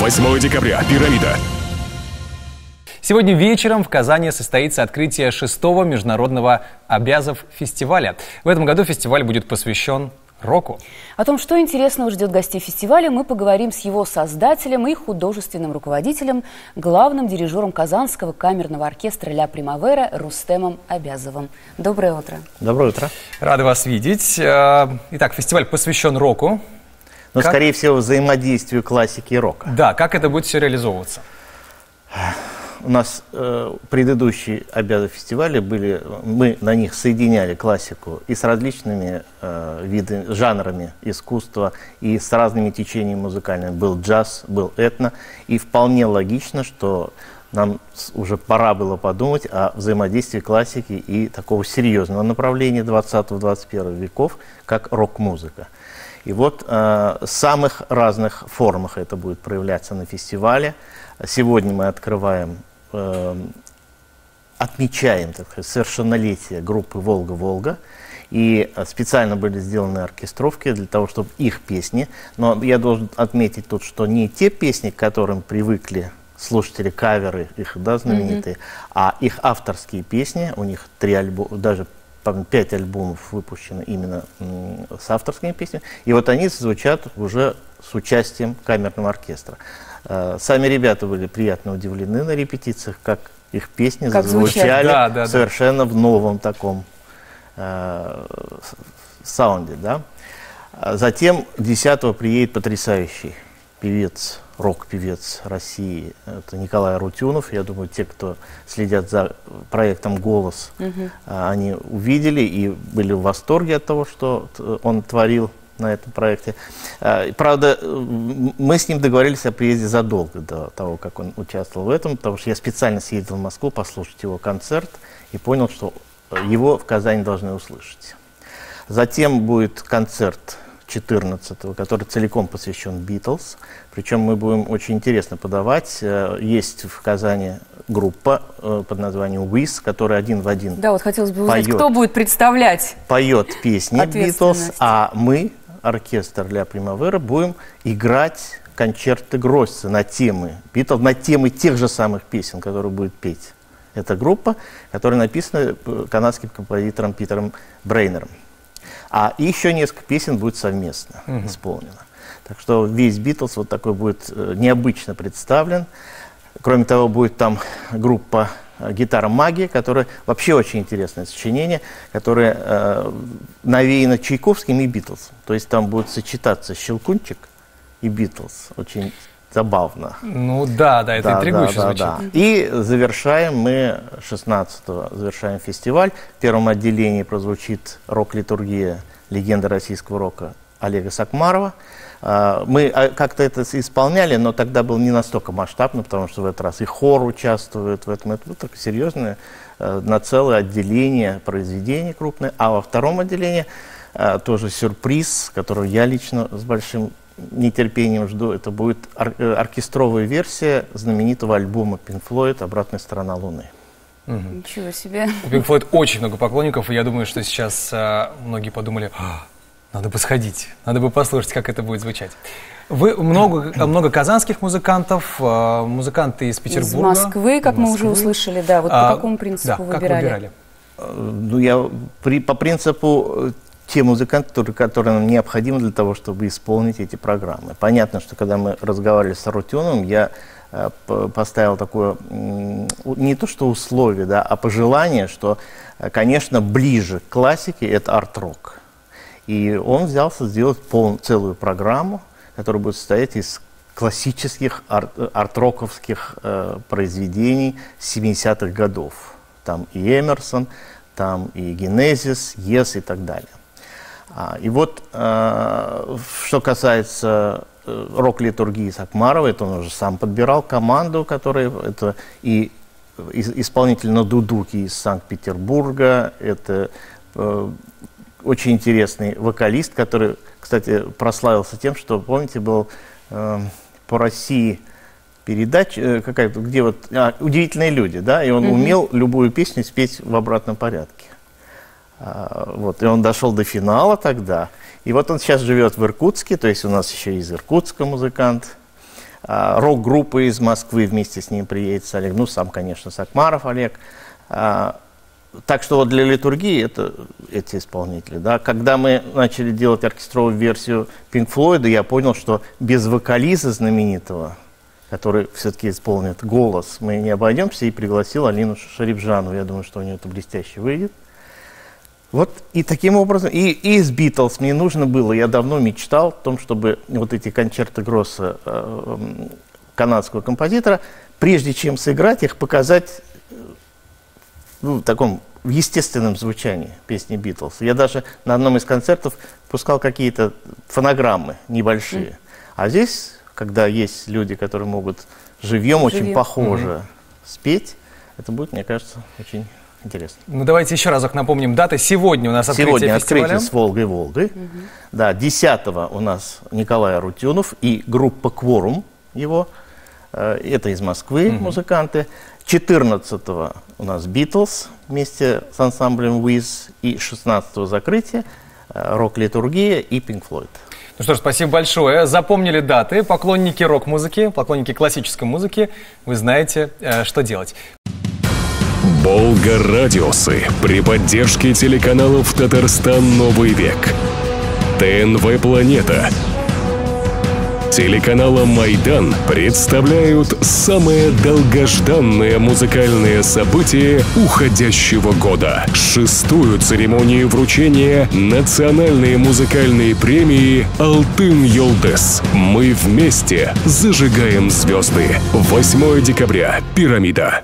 8 декабря. Пирамида. Сегодня вечером в Казани состоится открытие 6-го международного Абязов фестиваля. В этом году фестиваль будет посвящен року. О том, что интересного ждет гостей фестиваля, мы поговорим с его создателем и художественным руководителем, главным дирижером Казанского камерного оркестра «Ля Примавера» Рустемом Абязовым. Доброе утро. Доброе утро. Рады вас видеть. Итак, фестиваль посвящен року. Но, скорее всего, взаимодействию классики и рока. Да, как это будет все реализовываться? У нас предыдущие Абязов фестивали были, мы на них соединяли классику и с различными жанрами искусства, и с разными течениями музыкальными. Был джаз, был этно, и вполне логично, что нам уже пора было подумать о взаимодействии классики и такого серьезного направления 20-21 веков, как рок-музыка. И вот в самых разных формах это будет проявляться на фестивале. Сегодня мы отмечаем, так сказать, совершеннолетие группы «Волга-Волга». И специально были сделаны оркестровки для того, чтобы их песни. Но я должен отметить тут, что не те песни, к которым привыкли слушатели, каверы их, да, знаменитые, а их авторские песни. У них 3 альбома, даже 5 альбомов выпущено именно с авторскими песнями. И вот они звучат уже с участием камерного оркестра. Сами ребята были приятно удивлены на репетициях, как их песни звучали совершенно в новом таком саунде. Да? Затем 10-го приедет потрясающий певец, рок-певец России, это Николай Арутюнов. Я думаю, те, кто следят за проектом «Голос», они увидели и были в восторге от того, что он творил на этом проекте. Правда, мы с ним договорились о приезде задолго до того, как он участвовал в этом, потому что я специально съездил в Москву послушать его концерт и понял, что его в Казани должны услышать. Затем будет концерт 14-го, который целиком посвящен «Битлз». Причем мы будем очень интересно подавать. Есть в Казани группа под названием «Уиз», которая один в один Да, вот хотелось бы узнать, кто будет представлять. Поет песни «Битлз», а мы, оркестр «Ля Примавера», будем играть концерты Гроссо на темы «Битлз», на темы тех же самых песен, которые будет петь эта группа, которая написана канадским композитором Питером Брейнером. А еще несколько песен будет совместно исполнено. Так что весь «Битлз» вот такой будет необычно представлен. Кроме того, будет там группа «Гитара Магия», которая вообще очень интересное сочинение, которое навеяно Чайковским и «Битлз». То есть там будет сочетаться «Щелкунчик» и «Битлз». Очень забавно. Ну да, это интригующе звучит. Да. И завершаем мы 16-го, завершаем фестиваль. В первом отделении прозвучит рок-литургия легенды российского рока Олега Сакмарова. Мы как-то это исполняли, но тогда было не настолько масштабно, потому что в этот раз и хор участвует в этом. Это вот серьезное на целое отделение произведений крупное. А во втором отделении тоже сюрприз, который я лично с большим нетерпением жду. Это будет оркестровая версия знаменитого альбома Pink Floyd «Обратная сторона Луны». Ничего себе. У Pink Floyd очень много поклонников, и я думаю, что сейчас многие подумали, надо бы сходить, надо бы послушать, как это будет звучать. Вы много казанских музыкантов, музыканты из Петербурга. Из Москвы, как мы уже услышали, да. Вот по какому принципу выбирали? Ну, по принципу те музыканты, которые нам необходимы для того, чтобы исполнить эти программы. Понятно, что когда мы разговаривали с Арутюновым, я поставил такое, не то что условие, да, а пожелание, что, конечно, ближе к классике это арт-рок. И он взялся сделать целую программу, которая будет состоять из классических арт-роковских произведений 70-х годов. Там и Эмерсон, там и Генезис, Yes и так далее. И вот, что касается рок-литургии Сакмарова, это он уже сам подбирал команду, которая это и исполнитель на дудуке из Санкт-Петербурга, это очень интересный вокалист, который, кстати, прославился тем, что, помните, был по России передача какая-то, где вот «Удивительные люди», да, и он умел любую песню спеть в обратном порядке. Вот, и он дошел до финала тогда. И вот он сейчас живет в Иркутске, то есть у нас еще из Иркутска музыкант. рок-группы из Москвы, вместе с ним приедет Олег, ну, сам, конечно, Сакмаров Олег. Так что вот для литургии это эти исполнители. Да. Когда мы начали делать оркестровую версию Pink Floyd, я понял, что без вокалиста знаменитого, который все-таки исполнит голос, мы не обойдемся, и пригласил Алину Шарипжанову. Я думаю, что у нее это блестяще выйдет. Вот и таким образом, и из Битлз мне нужно было, я давно мечтал о том, чтобы вот эти концерты Гросса канадского композитора, прежде чем сыграть их, показать в таком в естественном звучании песни Битлз. Я даже на одном из концертов пускал какие-то фонограммы небольшие. А здесь, когда есть люди, которые могут живьем очень похоже спеть, это будет, мне кажется, очень интересно. Ну, давайте еще разок напомним даты. Сегодня у нас открытие фестиваля. Сегодня открытие с «Волгой». Да, 10-го у нас Николай Арутюнов и группа «Кворум» его. Это из Москвы музыканты. 14-го у нас «Битлз» вместе с ансамблем «Уиз». И 16-го закрытие «Рок-литургия» и Pink Floyd. Ну что ж, спасибо большое. Запомнили даты. Поклонники рок-музыки, поклонники классической музыки, вы знаете, что делать. Болгарадиусы при поддержке телеканалов «Татарстан. Новый век», ТНВ «Планета», телеканала «Майдан» представляют самое долгожданное музыкальное событие уходящего года. 6-ю церемонию вручения национальной музыкальной премии «Алтын Йолдыз». Мы вместе зажигаем звезды. 8 декабря. Пирамида.